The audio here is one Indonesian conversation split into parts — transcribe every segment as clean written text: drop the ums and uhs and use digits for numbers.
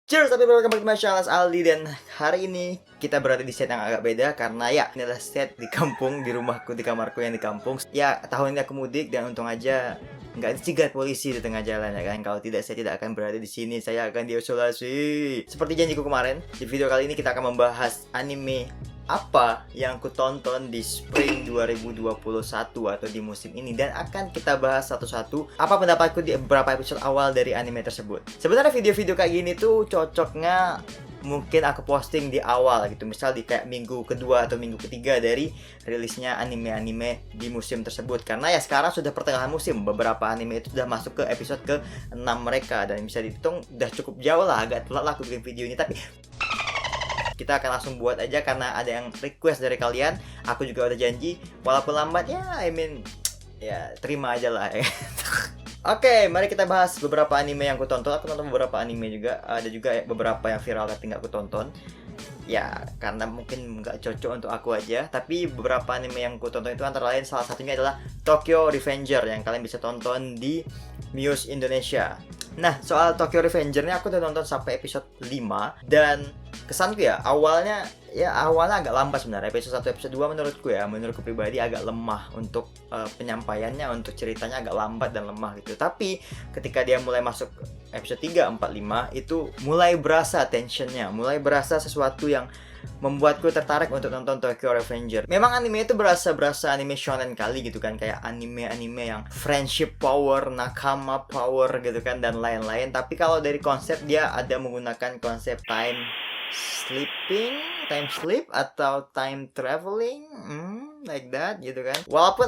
Cheers, tapi welcome back to my channel, Aldi. Dan hari ini kita berada di set yang agak beda karena ya ini adalah set di kampung, di rumahku, di kamarku yang di kampung. Ya tahun ini aku mudik dan untung aja nggak dicegat polisi di tengah jalan ya kan. Kalau tidak saya tidak akan berada di sini, saya akan diisolasi. Seperti janjiku kemarin, di video kali ini kita akan membahas anime apa yang aku tonton di spring 2021 atau di musim ini, dan akan kita bahas satu-satu apa pendapatku di beberapa episode awal dari anime tersebut. Sebenarnya video-video kayak gini tuh cocoknya mungkin aku posting di awal gitu, misal di kayak minggu kedua atau minggu ketiga dari rilisnya anime-anime di musim tersebut, karena ya sekarang sudah pertengahan musim, beberapa anime itu sudah masuk ke episode ke-6 mereka, dan bisa dihitung udah cukup jauh lah, agak telat lah aku bikin video ini, tapi kita akan langsung buat aja karena ada yang request dari kalian. Aku juga udah janji, walaupun lambat ya, ya terima aja lah ya. Oke, mari kita bahas beberapa anime yang aku tonton. Aku nonton beberapa anime juga, ada juga beberapa yang viral tapi nggak aku tonton. Ya, karena mungkin nggak cocok untuk aku aja. Tapi beberapa anime yang aku tonton itu antara lain salah satunya adalah Tokyo Revenger yang kalian bisa tonton di Muse Indonesia. Nah, soal Tokyo Revenger ini aku udah nonton sampai episode 5 dan kesanku ya awalnya agak lambat sebenarnya. Episode 1, episode 2 menurutku pribadi agak lemah untuk penyampaiannya, untuk ceritanya agak lambat dan lemah gitu. Tapi ketika dia mulai masuk episode 3, 4, 5 itu mulai berasa tensionnya, mulai berasa sesuatu yang membuatku tertarik untuk nonton Tokyo Revenger. Memang anime itu berasa anime shonen kali gitu kan, kayak anime-anime yang friendship power, nakama power gitu kan, dan lain-lain. Tapi kalau dari konsep, dia ada menggunakan konsep time sleep atau time traveling, like that gitu kan. Walaupun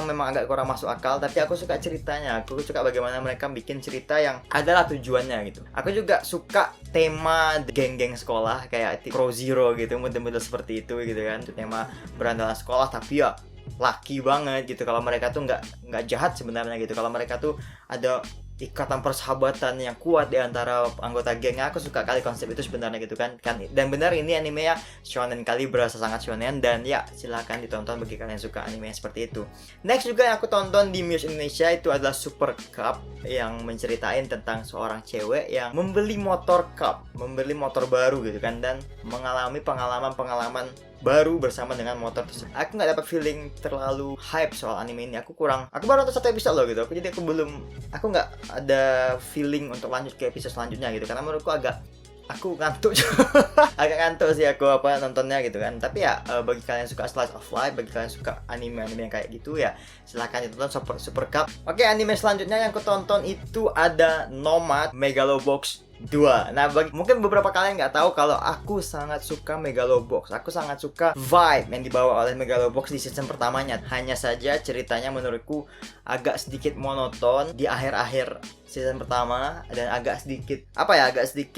memang agak kurang masuk akal, tapi aku suka ceritanya. Aku suka bagaimana mereka bikin cerita yang adalah tujuannya gitu. Aku juga suka tema geng-geng sekolah kayak Crow Zero gitu, model-model seperti itu gitu kan. Itu tema berandalan sekolah tapi ya laki banget gitu. Kalau mereka tuh nggak jahat sebenarnya gitu. Kalau mereka tuh ada ikatan persahabatan yang kuat di antara anggota gengnya. Aku suka kali konsep itu sebenarnya gitu kan. Dan benar ini anime ya shonen kali, berasa sangat shonen, dan ya silahkan ditonton bagi kalian yang suka anime yang seperti itu. Next juga yang aku tonton di Muse Indonesia itu adalah Super Cup, yang menceritain tentang seorang cewek yang membeli motor cup, membeli motor baru gitu kan, dan mengalami pengalaman baru bersama dengan motor tersebut. Aku nggak dapat feeling terlalu hype soal anime ini. Aku baru nonton 1 episode loh gitu. Aku nggak ada feeling untuk lanjut ke episode selanjutnya gitu, karena menurutku aku ngantuk. Agak ngantuk sih aku nontonnya gitu kan. Tapi ya bagi kalian yang suka slice of life, bagi kalian yang suka anime-anime yang kayak gitu ya silahkan ditonton Super Cup. Oke, anime selanjutnya yang aku tonton itu ada Nomad Megalobox 2. Nah, mungkin beberapa kalian nggak tahu kalau aku sangat suka Megalobox. Aku sangat suka vibe yang dibawa oleh Megalobox di season pertamanya. Hanya saja ceritanya menurutku agak sedikit monoton di akhir-akhir season pertama, dan agak sedikit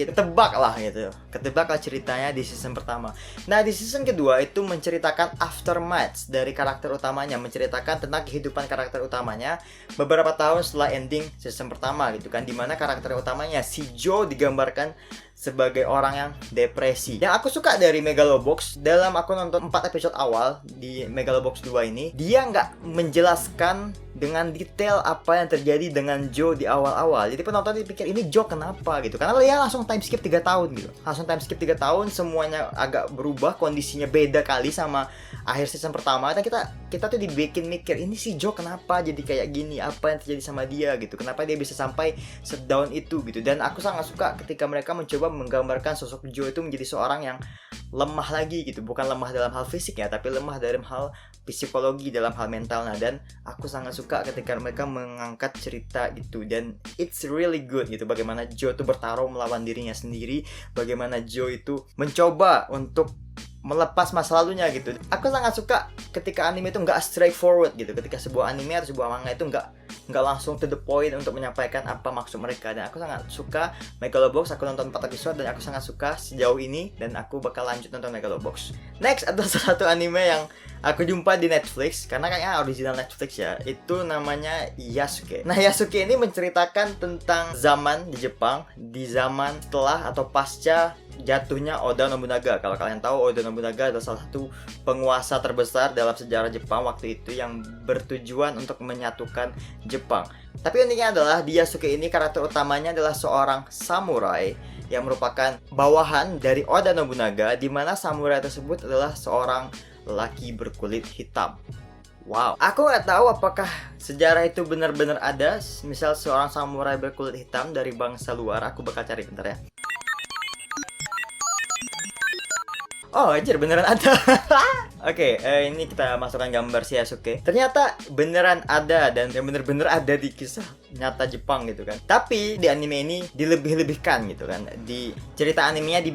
ketebak lah ceritanya di season pertama. Nah, di season kedua itu menceritakan aftermath dari karakter utamanya, menceritakan tentang kehidupan karakter utamanya beberapa tahun setelah ending season pertama gitu kan, dimana karakter utamanya si Joe digambarkan sebagai orang yang depresi. Yang aku suka dari Megalobox, dalam aku nonton 4 episode awal di Megalobox 2 ini, dia nggak menjelaskan dengan detail apa yang terjadi dengan Joe di awal-awal. Jadi penonton dipikir ini Joe kenapa gitu, karena dia langsung time skip 3 tahun gitu. Langsung time skip 3 tahun, semuanya agak berubah, kondisinya beda kali sama akhir season pertama. Dan kita tuh dibikin mikir, ini si Joe kenapa jadi kayak gini, apa yang terjadi sama dia gitu, kenapa dia bisa sampai sedown itu gitu. Dan aku sangat suka ketika mereka mencoba menggambarkan sosok Joe itu menjadi seorang yang lemah lagi gitu, bukan lemah dalam hal fisik ya, tapi lemah dalam hal psikologi, dalam hal mentalnya. Dan aku sangat suka ketika mereka mengangkat cerita itu, dan it's really good gitu, bagaimana Joe itu bertarung melawan dirinya sendiri, bagaimana Joe itu mencoba untuk melepas masa lalunya gitu. Aku sangat suka ketika anime itu nggak straightforward gitu, ketika sebuah anime atau sebuah manga itu nggak langsung to the point untuk menyampaikan apa maksud mereka. Dan aku sangat suka Megalobox. Aku nonton 4 episode dan aku sangat suka sejauh ini, dan aku bakal lanjut nonton Megalobox. Next adalah salah satu anime yang aku jumpa di Netflix, karena kayaknya original Netflix ya. Itu namanya Yasuke. Nah, Yasuke ini menceritakan tentang zaman di Jepang, di zaman setelah atau pasca jatuhnya Oda Nobunaga. Kalau kalian tahu, Oda Nobunaga adalah salah satu penguasa terbesar dalam sejarah Jepang waktu itu yang bertujuan untuk menyatukan Jepang. Tapi uniknya adalah di Yasuke ini karakter utamanya adalah seorang samurai yang merupakan bawahan dari Oda Nobunaga, di mana samurai tersebut adalah seorang lelaki berkulit hitam. Wow, aku nggak tahu apakah sejarah itu benar-benar ada. Misal seorang samurai berkulit hitam dari bangsa luar. Aku bakal cari bentar ya. Oh, anjir, beneran ada. Oke, ini kita masukkan gambar si Yasuke. Ternyata beneran ada dan bener-bener ada di kisah nyata Jepang gitu kan. Tapi di anime ini dilebih-lebihkan gitu kan. Di cerita animenya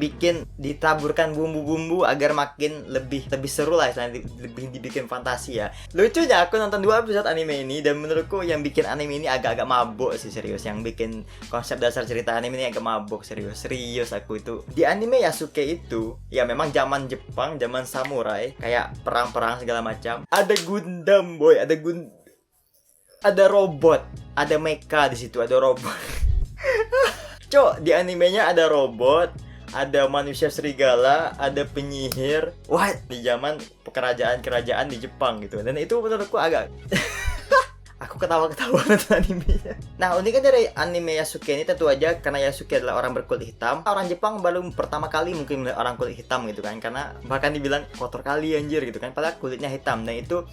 ditaburkan bumbu-bumbu agar makin lebih seru lah, lebih dibikin fantasi ya. Lucunya aku nonton 2 episode anime ini dan menurutku yang bikin anime ini agak-agak mabuk sih, serius. Yang bikin konsep dasar cerita anime ini agak mabuk, serius aku itu. Di anime Yasuke itu ya memang zaman Jepang, zaman samurai, kayak perang-perang segala macam. Ada Gundam, boy, ada robot, ada mecha di situ, ada robot. Cok, di animenya ada robot, ada manusia serigala, ada penyihir. What? Di zaman kerajaan di Jepang gitu. Dan itu menurutku agak aku ketawa-ketawa nonton animenya. Nah, uniknya dari anime Yasuke ini tentu aja karena Yasuke adalah orang berkulit hitam. Orang Jepang baru pertama kali mungkin melihat orang kulit hitam gitu kan. Karena bahkan dibilang kotor kali anjir gitu kan. Padahal kulitnya hitam. Dan itu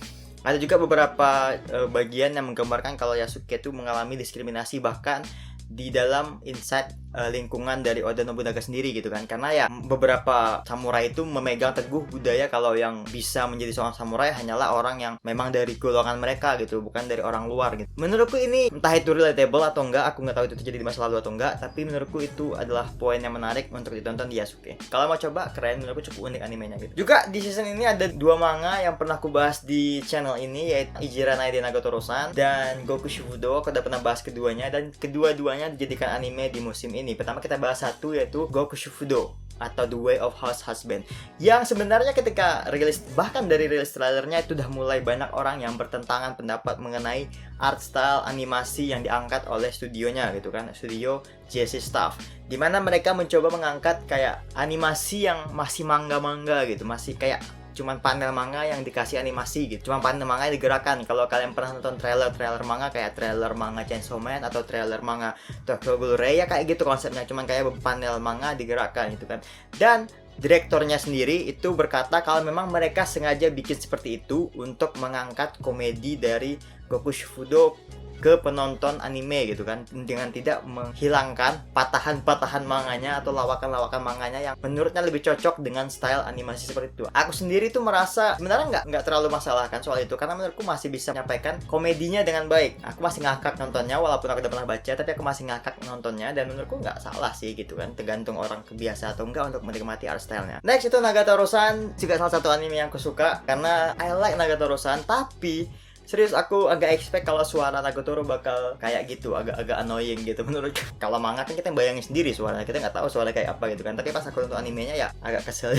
ada juga beberapa bagian yang menggambarkan kalau Yasuke itu mengalami diskriminasi bahkan di dalam inside lingkungan dari Oda Nobunaga sendiri gitu kan. Karena ya beberapa samurai itu memegang teguh budaya kalau yang bisa menjadi seorang samurai hanyalah orang yang memang dari golongan mereka gitu, bukan dari orang luar gitu. Menurutku ini entah itu relatable atau enggak, aku nggak tahu itu terjadi di masa lalu atau enggak, tapi menurutku itu adalah poin yang menarik untuk ditonton di Yasuke. Kalau mau coba, keren, menurutku cukup unik animenya gitu. Juga di season ini ada 2 manga yang pernah aku bahas di channel ini, yaitu Ijiranai de Nagatoro-san dan Goku Shufudo. Aku udah pernah bahas keduanya dan kedua-duanya dijadikan anime di musim ini. Pertama kita bahas satu, yaitu Goku Shufudo atau The Way of House Husband, yang sebenarnya ketika rilis, bahkan dari rilis trailernya itu udah mulai banyak orang yang bertentangan pendapat mengenai art style animasi yang diangkat oleh studionya gitu kan, studio JC Staff, dimana mereka mencoba mengangkat kayak animasi yang masih manga-manga gitu, masih kayak cuman panel manga yang dikasih animasi gitu, cuman panel manga yang digerakkan. Kalau kalian pernah nonton trailer manga kayak trailer manga Chainsaw Man atau trailer manga Tokyo Ghoul Rei, ya kayak gitu konsepnya, cuman kayak panel manga digerakkan gitu kan. Dan direktornya sendiri itu berkata kalau memang mereka sengaja bikin seperti itu untuk mengangkat komedi dari Goku Shufudo ke penonton anime gitu kan, dengan tidak menghilangkan patahan-patahan manganya atau lawakan-lawakan manganya yang menurutnya lebih cocok dengan style animasi seperti itu. Aku sendiri tuh merasa sebenarnya nggak terlalu masalah kan soal itu, karena menurutku masih bisa menyampaikan komedinya dengan baik. Aku masih ngakak nontonnya walaupun aku udah pernah baca, tapi aku masih ngakak nontonnya dan menurutku nggak salah sih gitu kan, tergantung orang kebiasa atau enggak untuk menikmati art stylenya. Next itu Nagatoro-san, juga salah satu anime yang aku suka karena I like Nagatoro-san, tapi serius aku agak expect kalau suara Nagatoro bakal kayak gitu, agak annoying gitu menurutku. Kalau manga kan kita bayangin sendiri suaranya, kita nggak tahu suara kayak apa gitu kan. Tapi pas aku nonton animenya ya agak kesel.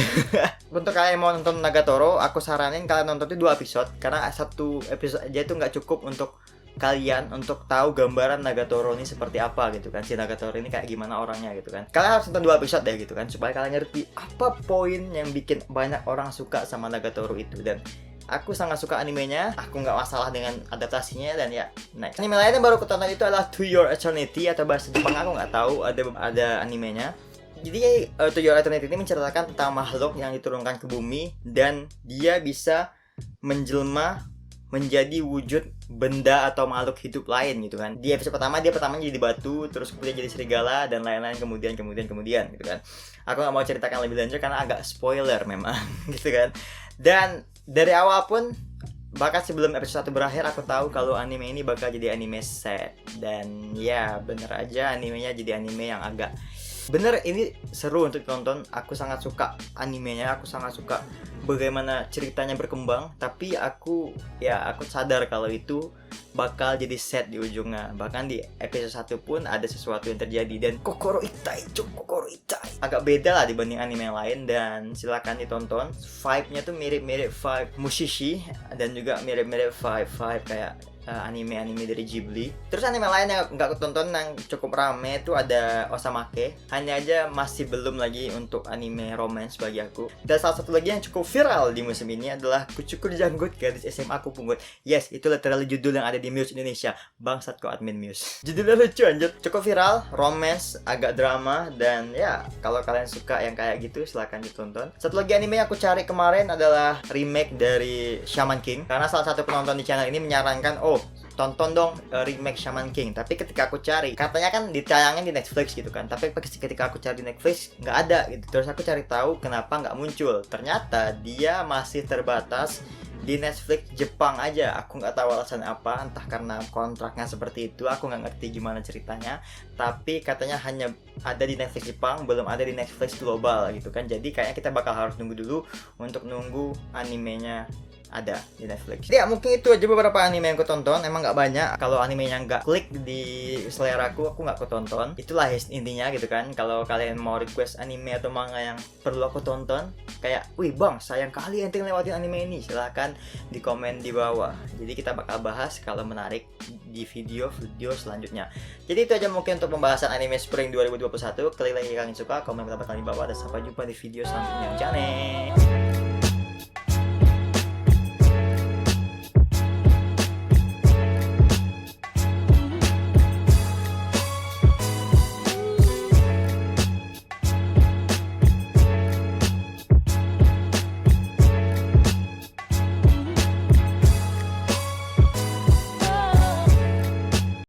Untuk kalian yang mau nonton Nagatoro, aku saranin kalian nonton itu 2 episode, karena 1 episode aja itu nggak cukup untuk kalian untuk tahu gambaran Nagatoro ini seperti apa gitu kan, si Nagatoro ini kayak gimana orangnya gitu kan. Kalian harus nonton 2 episode deh gitu kan, supaya kalian ngerti apa poin yang bikin banyak orang suka sama Nagatoro itu. Dan aku sangat suka animenya, aku nggak masalah dengan adaptasinya. Dan ya, next anime lain yang baru aku tonton itu adalah To Your Eternity, atau bahasa Jepang aku nggak tahu, ada animenya. Jadi To Your Eternity ini menceritakan tentang makhluk yang diturunkan ke bumi dan dia bisa menjelma menjadi wujud benda atau makhluk hidup lain gitu kan. Di episode pertama dia jadi batu, terus kemudian jadi serigala dan lain-lain, kemudian gitu kan. Aku nggak mau ceritakan lebih lanjut karena agak spoiler memang gitu kan. Dan dari awal pun, bahkan sebelum episode 1 berakhir, aku tahu kalau anime ini bakal jadi anime sad. Dan ya bener aja animenya jadi anime yang agak bener, ini seru untuk ditonton. Aku sangat suka animenya, aku sangat suka bagaimana ceritanya berkembang. Tapi aku sadar kalau itu bakal jadi set di ujungnya. Bahkan di episode 1 pun ada sesuatu yang terjadi dan kokoro itai. Agak beda lah dibanding anime yang lain, dan silakan ditonton. Vibe-nya tuh mirip-mirip vibe Mushishi dan juga mirip-mirip vibe kayak anime-anime dari Ghibli. Terus anime lain yang nggak aku tonton yang cukup rame itu ada Osamake. Hanya aja masih belum lagi untuk anime romance bagi aku. Dan salah satu lagi yang cukup viral di musim ini adalah Kucukur Janggut Gadis SMA Aku Pungut. Yes, itu literally judul yang ada di Muse Indonesia. Bangsat kok admin Muse. Judulnya lucu anjir. Cukup viral, romance, agak drama, dan ya kalau kalian suka yang kayak gitu silahkan ditonton. Satu lagi anime yang aku cari kemarin adalah remake dari Shaman King. Karena salah satu penonton di channel ini menyarankan, oh tonton dong remake Shaman King. Tapi ketika aku cari, katanya kan ditayangin di Netflix gitu kan. Tapi ketika aku cari di Netflix nggak ada gitu. Terus aku cari tahu kenapa nggak muncul. Ternyata dia masih terbatas di Netflix Jepang aja. Aku nggak tahu alasan apa, entah karena kontraknya seperti itu, aku nggak ngerti gimana ceritanya. Tapi katanya hanya ada di Netflix Jepang, belum ada di Netflix global gitu kan. Jadi kayaknya kita bakal harus nunggu dulu untuk nunggu animenya ada di Netflix. Jadi ya mungkin itu aja beberapa anime yang aku tonton. Emang nggak banyak. Kalau animenya nggak klik di selera aku nggak aku tonton. Itulah intinya gitu kan. Kalau kalian mau request anime atau manga yang perlu aku tonton, kayak, wih bang, sayang kali ente lewatin anime ini, silahkan di komen di bawah. Jadi kita bakal bahas kalau menarik di video-video selanjutnya. Jadi itu aja mungkin untuk pembahasan anime Spring 2021. Klik lagi kalian suka, komen pendapat kalian di bawah, dan sampai jumpa di video selanjutnya. Jane.